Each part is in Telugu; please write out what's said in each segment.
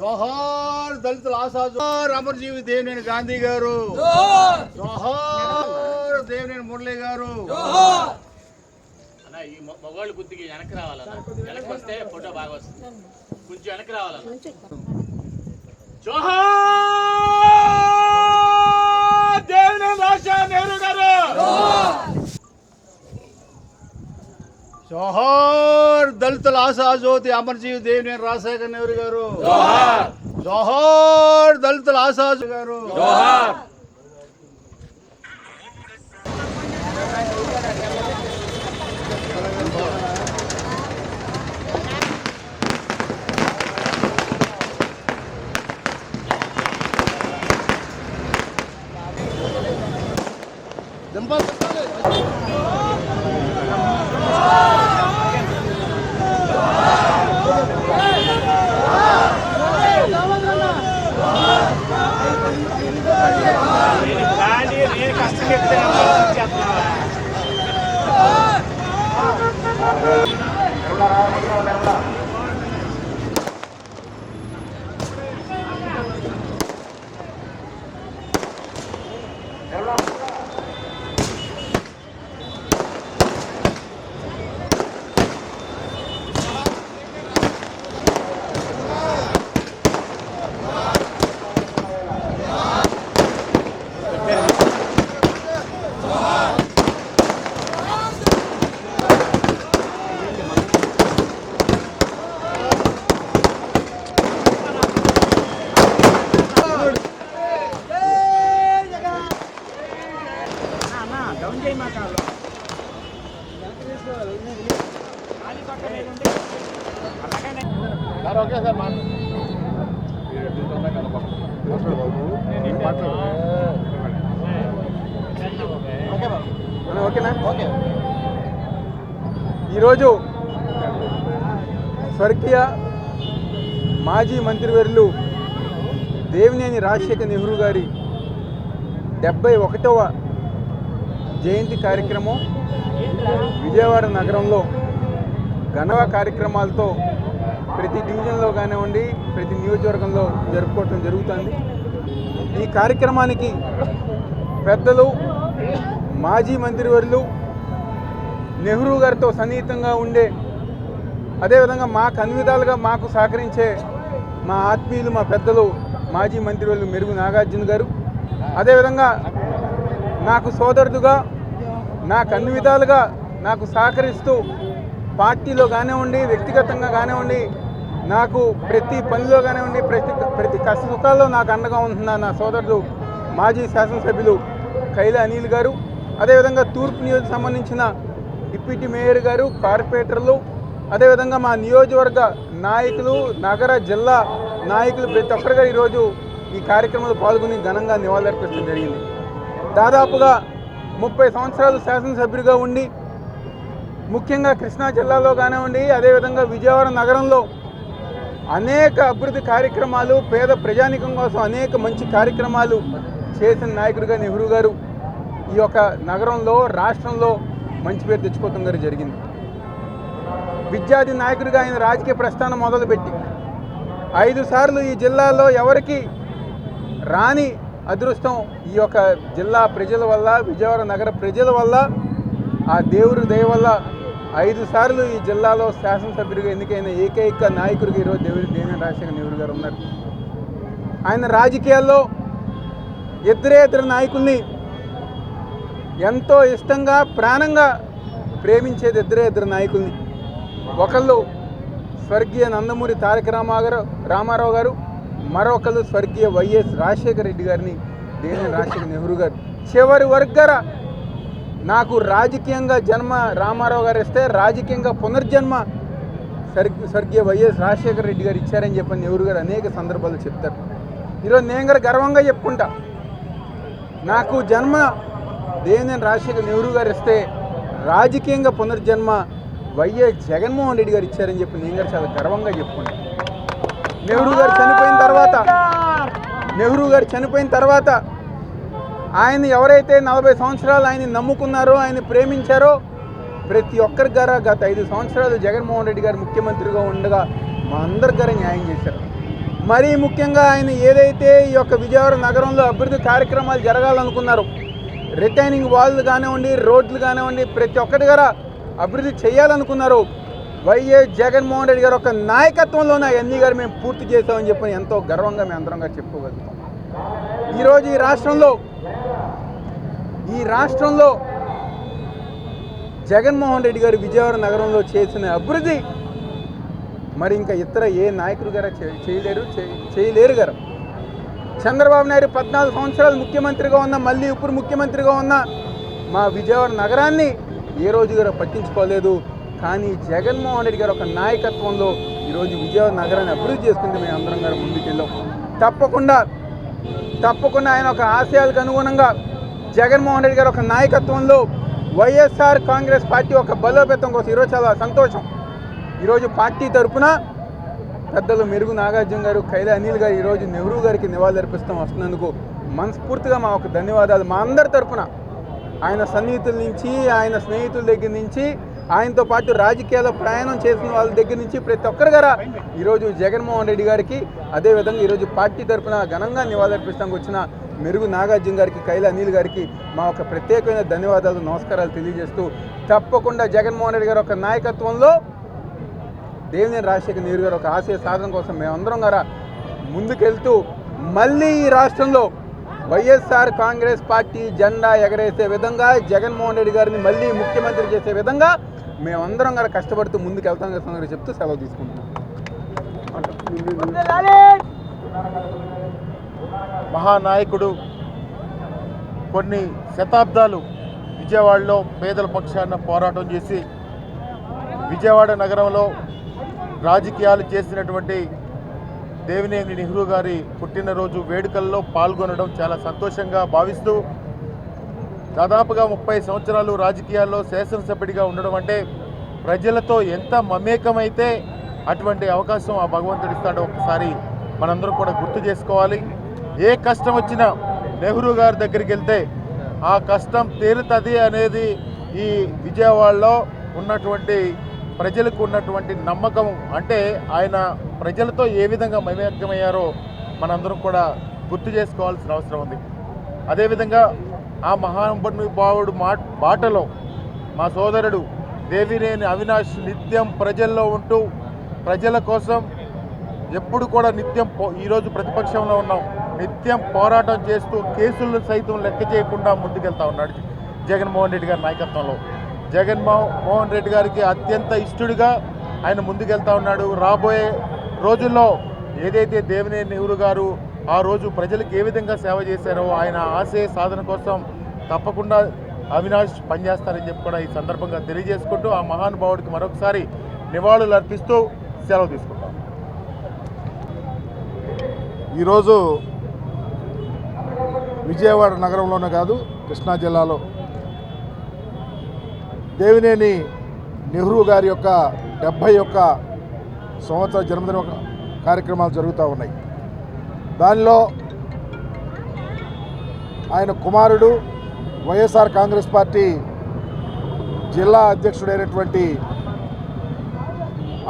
జోహార్ దళితుల ఆశాజు అమరజీవి దేవినేని గాంధీ గారు, జోహార్ దేవినేని మురళి గారు. ఈ మగవాళ్ళు కొద్దిగా వెనక్కి రావాలన్నా, వెనక్కి వస్తే ఫోటో బాగా వస్తుంది. కొంచెం వెనక్కి రావాలన్నా. జోహార్ దేవినేని రాజశేఖర్ నెహ్రూ గారు, జోహార్ దళితుల ఆశాజ్యోతి అమరజీవి దేవినేని రాజశేఖర్ నెహ్రూ గారు, జోహార్ దళితుల ఆశాజ్యోతి గారు. ఈరోజు స్వర్గీయ మాజీ మంత్రివర్యులు దేవినేని రాజశేఖర్ నెహ్రూ గారి 71వ జయంతి కార్యక్రమం విజయవాడ నగరంలో ఘన కార్యక్రమాలతో ప్రతి డివిజన్లో కానివ్వండి, ప్రతి నియోజకవర్గంలో జరుపుకోవటం జరుగుతుంది. ఈ కార్యక్రమానికి పెద్దలు, మాజీ మంత్రివర్యులు, నెహ్రూ గారితో సన్నిహితంగా ఉండే, అదేవిధంగా మాకు అన్ని విధాలుగా మాకు సహకరించే మా ఆత్మీయులు, మా పెద్దలు, మాజీ మంత్రివర్యులు మెరుగు నాగార్జున గారు, అదేవిధంగా నాకు సోదరుడుగా నాకు అన్ని విధాలుగా నాకు సహకరిస్తూ పార్టీలో కానివ్వండి, వ్యక్తిగతంగా కానివ్వండి, నాకు ప్రతి పనిలో కానివ్వండి, ప్రతి కష్ట సుఖాల్లో నాకు అండగా ఉంటున్న నా సోదరుడు మాజీ శాసనసభ్యులు కైల అనిల్ గారు, అదేవిధంగా తూర్పు నియోజకవర్గం సంబంధించిన డిప్యూటీ మేయర్ గారు, కార్పొరేటర్లు, అదేవిధంగా మా నియోజకవర్గ నాయకులు, నగర జిల్లా నాయకులు ప్రతి ఒక్కరుగా ఈరోజు ఈ కార్యక్రమంలో పాల్గొని ఘనంగా నివాళులర్పించడం జరిగింది. దాదాపుగా 30 సంవత్సరాలు శాసనసభ్యుడిగా ఉండి, ముఖ్యంగా కృష్ణా జిల్లాలో కానివ్వండి, అదేవిధంగా విజయవాడ నగరంలో అనేక అభివృద్ధి కార్యక్రమాలు, పేద ప్రజానికం కోసం అనేక మంచి కార్యక్రమాలు చేసిన నాయకుడిగా నెహ్రూ గారు ఈ యొక్క నగరంలో, రాష్ట్రంలో మంచి పేరు తెచ్చుకోవడం గారు జరిగింది. విద్యార్థి నాయకుడిగా ఆయన రాజకీయ ప్రస్థానం మొదలుపెట్టి 5 సార్లు ఈ జిల్లాలో ఎవరికి రాని అదృష్టం ఈ యొక్క జిల్లా ప్రజల వల్ల, విజయవాడ నగర ప్రజల వల్ల, ఆ దేవుడి దయ వల్ల 5 సార్లు ఈ జిల్లాలో శాసనసభ్యుడిగా ఎన్నికైన ఏకైక నాయకుడిగా ఈరోజు దేవినేని రాజశేఖర్ నెహ్రూ గారు ఉన్నారు. ఆయన రాజకీయాల్లో ఇద్దరు నాయకుల్ని ఎంతో ఇష్టంగా, ప్రాణంగా ప్రేమించేది ఇద్దరు నాయకుల్ని. ఒకళ్ళు స్వర్గీయ నందమూరి తారక రామారావు గారు, మరొకళ్ళు స్వర్గీయ వైఎస్ రాజశేఖర రెడ్డి గారిని, దేవినేని రాజశేఖర నెహ్రూ గారు. చివరి వరకర నాకు రాజకీయంగా జన్మ రామారావు గారు ఇస్తే రాజకీయంగా పునర్జన్మ స్వర్గీయ వైఎస్ రాజశేఖర రెడ్డి గారు ఇచ్చారని చెప్పని నెహ్రూ గారు అనేక సందర్భాలు చెప్తారు. ఈరోజు నేను గారు గర్వంగా చెప్పుకుంటా, నాకు జన్మ దేవినేని రాజశేఖర నెహ్రూ గారు ఇస్తే రాజకీయంగా పునర్జన్మ వైఎస్ జగన్మోహన్ రెడ్డి గారు ఇచ్చారని చెప్పి నేను గారు చాలా గర్వంగా చెప్పుకుంటా. నెహ్రూ గారు చనిపోయిన తర్వాత ఆయన ఎవరైతే 40 సంవత్సరాలు ఆయన నమ్ముకున్నారో, ఆయన ప్రేమించారో, ప్రతి ఒక్కరి గారా గత 5 సంవత్సరాలు జగన్మోహన్ రెడ్డి గారు ముఖ్యమంత్రిగా ఉండగా మా అందరి గారు న్యాయం చేశారు. మరీ ముఖ్యంగా ఆయన ఏదైతే ఈ యొక్క విజయవాడ నగరంలో అభివృద్ధి కార్యక్రమాలు జరగాలనుకున్నారో, రిటైనింగ్ వాల్లు కానివ్వండి, రోడ్లు కానివ్వండి, ప్రతి ఒక్కటి గారా అభివృద్ధి చేయాలనుకున్నారో, వైఎస్ జగన్మోహన్ రెడ్డి గారు ఒక నాయకత్వంలోనే అవన్నీ గారు మేము పూర్తి చేసామని చెప్పి ఎంతో గర్వంగా మేము అందరంగా చెప్పుకోగలుగుతాం. ఈరోజు ఈ రాష్ట్రంలో జగన్మోహన్ రెడ్డి గారు విజయవాడ నగరంలో చేసిన అభివృద్ధి మరి ఇంకా ఇతర ఏ నాయకులు గారు చేయలేరు గారు. చంద్రబాబు నాయుడు 14 సంవత్సరాలు ముఖ్యమంత్రిగా ఉన్న, మళ్ళీ ఇప్పుడు ముఖ్యమంత్రిగా ఉన్న మా విజయవాడ నగరాన్ని ఏ రోజు గారు పట్టించుకోలేదు. కానీ జగన్మోహన్ రెడ్డి గారు ఒక నాయకత్వంలో ఈరోజు విజయవాడ నగరాన్ని అభివృద్ధి చేసుకుంటే మేము అందరం గారు ముందుకెళ్ళాం. తప్పకుండా ఆయన ఒక ఆశయాలకు అనుగుణంగా జగన్మోహన్ రెడ్డి గారు ఒక నాయకత్వంలో వైఎస్ఆర్ కాంగ్రెస్ పార్టీ ఒక బలోపేతం కోసం ఈరోజు చాలా సంతోషం. ఈరోజు పార్టీ తరఫున పెద్దలు మెరుగు నాగార్జున గారు, ఖైలా అనిల్ గారు ఈరోజు నెహ్రూ గారికి నివాళులర్పిస్తాం వస్తున్నందుకు మనస్ఫూర్తిగా మా ఒక ధన్యవాదాలు. మా అందరి తరఫున ఆయన సన్నిహితుల నుంచి, ఆయన స్నేహితుల దగ్గర నుంచి, ఆయనతో పాటు రాజకీయాల్లో ప్రయాణం చేసిన వాళ్ళ దగ్గర నుంచి ప్రతి ఒక్కరి గారా ఈరోజు జగన్మోహన్ రెడ్డి గారికి, అదేవిధంగా ఈరోజు పార్టీ తరఫున ఘనంగా నివాళులర్పిస్తానికి వచ్చిన మెరుగు నాగార్జున గారికి, ఖైలా అనిల్ గారికి మా ఒక ప్రత్యేకమైన ధన్యవాదాలు, నమస్కారాలు తెలియజేస్తూ, తప్పకుండా జగన్మోహన్ రెడ్డి గారు ఒక నాయకత్వంలో దేవినేని రాజశేఖర నెహ్రూ గారు ఒక ఆశయ సాధన కోసం మేమందరం గారా ముందుకెళ్తూ మళ్ళీ ఈ రాష్ట్రంలో వైఎస్ఆర్ కాంగ్రెస్ పార్టీ జెండా ఎగరేసే విధంగా, జగన్మోహన్ రెడ్డి గారిని మళ్ళీ ముఖ్యమంత్రి చేసే విధంగా మేమందరం గారు కష్టపడుతూ ముందుకు వెళ్తాం కదా చెప్తూ సెలవు తీసుకుంటున్నాం. మహానాయకుడు కొన్ని శతాబ్దాలు విజయవాడలో పేదల పక్షాన పోరాటం చేసి విజయవాడ నగరంలో రాజకీయాలు చేసినటువంటి దేవినేని నెహ్రూ గారి పుట్టినరోజు వేడుకల్లో పాల్గొనడం చాలా సంతోషంగా భావిస్తూ, దాదాపుగా 30 సంవత్సరాలు రాజకీయాల్లో శాసనసభ్యుడిగా ఉండడం అంటే ప్రజలతో ఎంత మమేకమైతే అటువంటి అవకాశం ఆ భగవంతుడు ఇస్తాడో ఒకసారి మనందరం కూడా గుర్తు చేసుకోవాలి. ఏ కష్టం వచ్చినా నెహ్రూ గారి దగ్గరికి వెళ్తే ఆ కష్టం తీరుతుంది అనేది ఈ విజయవాడలో ఉన్నటువంటి ప్రజలకు ఉన్నటువంటి నమ్మకం. అంటే ఆయన ప్రజలతో ఏ విధంగా మమేకమయ్యారో మనందరం కూడా గుర్తు చేసుకోవాల్సిన అవసరం ఉంది. అదేవిధంగా ఆ మహానుభావుడు బాటలో మా సోదరుడు దేవినేని అవినాష్ నిత్యం ప్రజల్లో ఉంటూ ప్రజల కోసం ఎప్పుడు కూడా నిత్యం ఈరోజు ప్రతిపక్షంలో ఉన్నాం, నిత్యం పోరాటం చేస్తూ కేసులను సైతం లెక్క చేయకుండా ముందుకెళ్తా ఉన్నాడు జగన్మోహన్ రెడ్డి గారి నాయకత్వంలో. జగన్మోహన్ రెడ్డి గారికి అత్యంత ఇష్టడుగా ఆయన ముందుకెళ్తా ఉన్నాడు. రాబోయే రోజుల్లో ఏదైతే దేవినేని నెహ్రూ గారు ఆ రోజు ప్రజలకు ఏ విధంగా సేవ చేశారో ఆయన ఆశయ సాధన కోసం తప్పకుండా అవినాష్ పనిచేస్తారని చెప్పి కూడా ఈ సందర్భంగా తెలియజేసుకుంటూ ఆ మహానుభావుడికి మరొకసారి నివాళులు అర్పిస్తూ సెలవు తీసుకుంటాం. ఈరోజు విజయవాడ నగరంలోనే కాదు, కృష్ణా జిల్లాలో దేవినేని నెహ్రూ గారి యొక్క 71 సంవత్సర జన్మదిన కార్యక్రమాలు జరుగుతూ ఉన్నాయి. దానిలో ఆయన కుమారుడు వైఎస్ఆర్ కాంగ్రెస్ పార్టీ జిల్లా అధ్యక్షుడైనటువంటి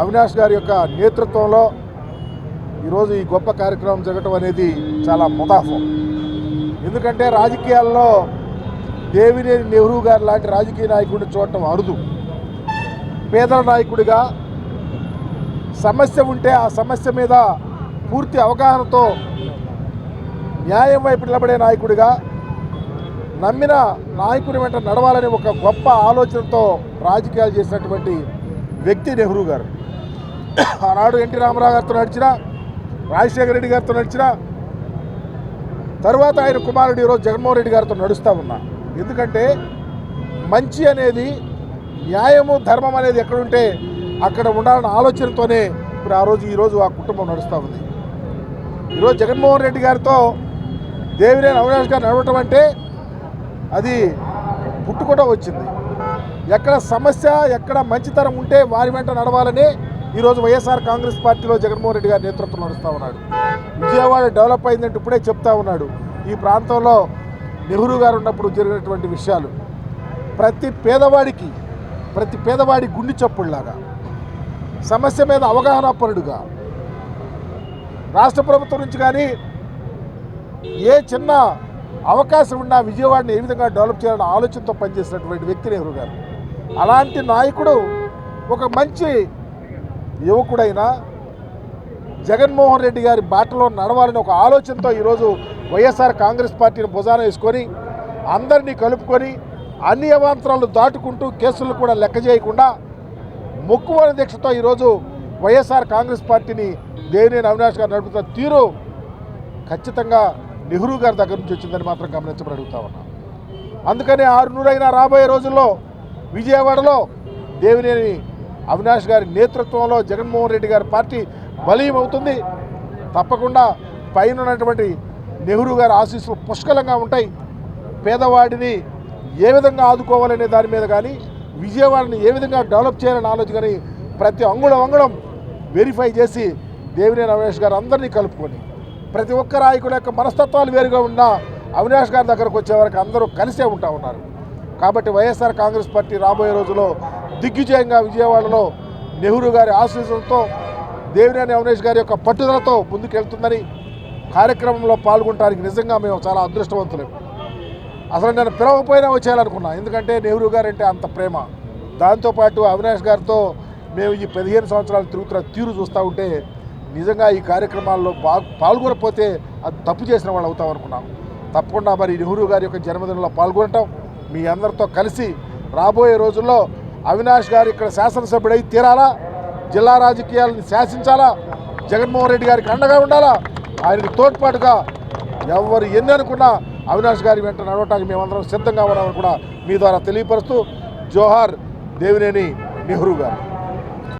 అవినాష్ గారి యొక్క నేతృత్వంలో ఈరోజు ఈ గొప్ప కార్యక్రమం జరగటం అనేది చాలా ముదాఫం. ఎందుకంటే రాజకీయాల్లో దేవినేని నెహ్రూ గారు లాంటి రాజకీయ నాయకుడిని చూడటం అరుదు. పేదల నాయకుడిగా సమస్య ఉంటే ఆ సమస్య మీద పూర్తి అవగాహనతో న్యాయం వైపు నిలబడే నాయకుడిగా, నమ్మిన నాయకుడి వెంట నడవాలని ఒక గొప్ప ఆలోచనతో రాజకీయాలు చేసినటువంటి వ్యక్తి నెహ్రూ గారు. ఆనాడు ఎన్టీ రామారావు గారితో నడిచిన, రాజశేఖర రెడ్డి గారితో నడిచిన, తర్వాత ఆయన కుమారుడు ఈరోజు జగన్మోహన్ రెడ్డి గారితో నడుస్తూ ఉన్నా. ఎందుకంటే మంచి అనేది, న్యాయము, ధర్మం అనేది ఎక్కడుంటే అక్కడ ఉండాలన్న ఆలోచనతోనే ఇప్పుడు ఈరోజు ఆ కుటుంబం నడుస్తూ ఉంది. ఈరోజు జగన్మోహన్ రెడ్డి గారితో దేవినేని అవినాష్ గారు నడవటం అంటే అది పుట్టుకోవడం వచ్చింది. ఎక్కడ సమస్య, ఎక్కడ మంచితనం ఉంటే వారి వెంట నడవాలని ఈరోజు వైఎస్ఆర్ కాంగ్రెస్ పార్టీలో జగన్మోహన్ రెడ్డి గారి నేతృత్వం నడుస్తూ ఉన్నాడు. విజయవాడ డెవలప్ అయిందంటే ఇప్పుడే చెప్తా ఉన్నాడు. ఈ ప్రాంతంలో నెహ్రూ గారు ఉన్నప్పుడు జరిగినటువంటి విషయాలు ప్రతి పేదవాడి గుండె చప్పుడులాగా, సమస్య మీద అవగాహన పరుడుగా, రాష్ట్ర ప్రభుత్వం నుంచి కానీ ఏ చిన్న అవకాశం ఉన్నా విజయవాడని ఏ విధంగా డెవలప్ చేయాలన్న ఆలోచనతో పనిచేసినటువంటి వ్యక్తి నెహ్రూ గారు. అలాంటి నాయకుడు, ఒక మంచి యువకుడైన జగన్మోహన్ రెడ్డి గారి బాటలో నడవాలని ఒక ఆలోచనతో ఈరోజు వైఎస్ఆర్ కాంగ్రెస్ పార్టీని భుజాన వేసుకొని అందరినీ కలుపుకొని అన్ని అవాంతరాలు దాటుకుంటూ కేసులు కూడా లెక్క చేయకుండా మొక్కువని దీక్షతో ఈరోజు వైఎస్ఆర్ కాంగ్రెస్ పార్టీని దేవినేని అవినాష్ గారు నడుపుతున్న తీరు ఖచ్చితంగా నెహ్రూ గారి దగ్గర నుంచి వచ్చిందని మాత్రం గమనించమని అడుగుతా ఉన్నా. అందుకని 600 రాబోయే రోజుల్లో విజయవాడలో దేవినేని అవినాష్ గారి నేతృత్వంలో జగన్మోహన్ రెడ్డి గారి పార్టీ బలీయం అవుతుంది. తప్పకుండా పైన ఉన్నటువంటి నెహ్రూ గారి ఆశీస్సులు పుష్కలంగా ఉంటాయి. పేదవాడిని ఏ విధంగా ఆదుకోవాలనే దాని మీద కానీ, విజయవాడని ఏ విధంగా డెవలప్ చేయాలని ఆలోచన కానీ ప్రతి అంగుళం వెరిఫై చేసి దేవినేని అవినాష్ గారు అందరినీ కలుపుకొని, ప్రతి ఒక్క నాయకుల యొక్క మనస్తత్వాలు వేరుగా ఉన్న అవినాష్ గారి దగ్గరకు వచ్చేవరకు అందరూ కలిసే ఉంటా ఉన్నారు. కాబట్టి వైఎస్ఆర్ కాంగ్రెస్ పార్టీ రాబోయే రోజుల్లో దిగ్విజయంగా విజయవాడలో నెహ్రూ గారి ఆశీస్సులతో, దేవినేని అవినాష్ గారి యొక్క పట్టుదలతో ముందుకెళ్తుందని, కార్యక్రమంలో పాల్గొనడానికి నిజంగా మేము చాలా అదృష్టవంతులేము. అసలు నేను పిలవకపోయినా వచ్చేయాలనుకున్నా, ఎందుకంటే నెహ్రూ గారు అంటే అంత ప్రేమ. దాంతోపాటు అవినాష్ గారితో మేము ఈ 15 సంవత్సరాలు తిరుగుతున్న తీరు చూస్తూ ఉంటే నిజంగా ఈ కార్యక్రమాల్లో పాల్గొనకపోతే అది తప్పు చేసిన వాళ్ళు అవుతాం అనుకున్నాం. తప్పకుండా మరి నెహ్రూ గారి యొక్క జన్మదినంలో పాల్గొనటం, మీ అందరితో కలిసి రాబోయే రోజుల్లో అవినాష్ గారు ఇక్కడ శాసనసభ్యుడై తీరాలా, జిల్లా రాజకీయాలను శాసించాలా, జగన్మోహన్ రెడ్డి గారికి అండగా ఉండాలా, ఆయనకు తోడ్పాటుగా ఎవరు ఎన్ని అనుకున్నా అవినాష్ గారి వెంట నడవటానికి మేమందరం సిద్ధంగా ఉన్నామని కూడా మీ ద్వారా తెలియపరుస్తూ, జోహార్ దేవినేని నెహ్రూ గారు.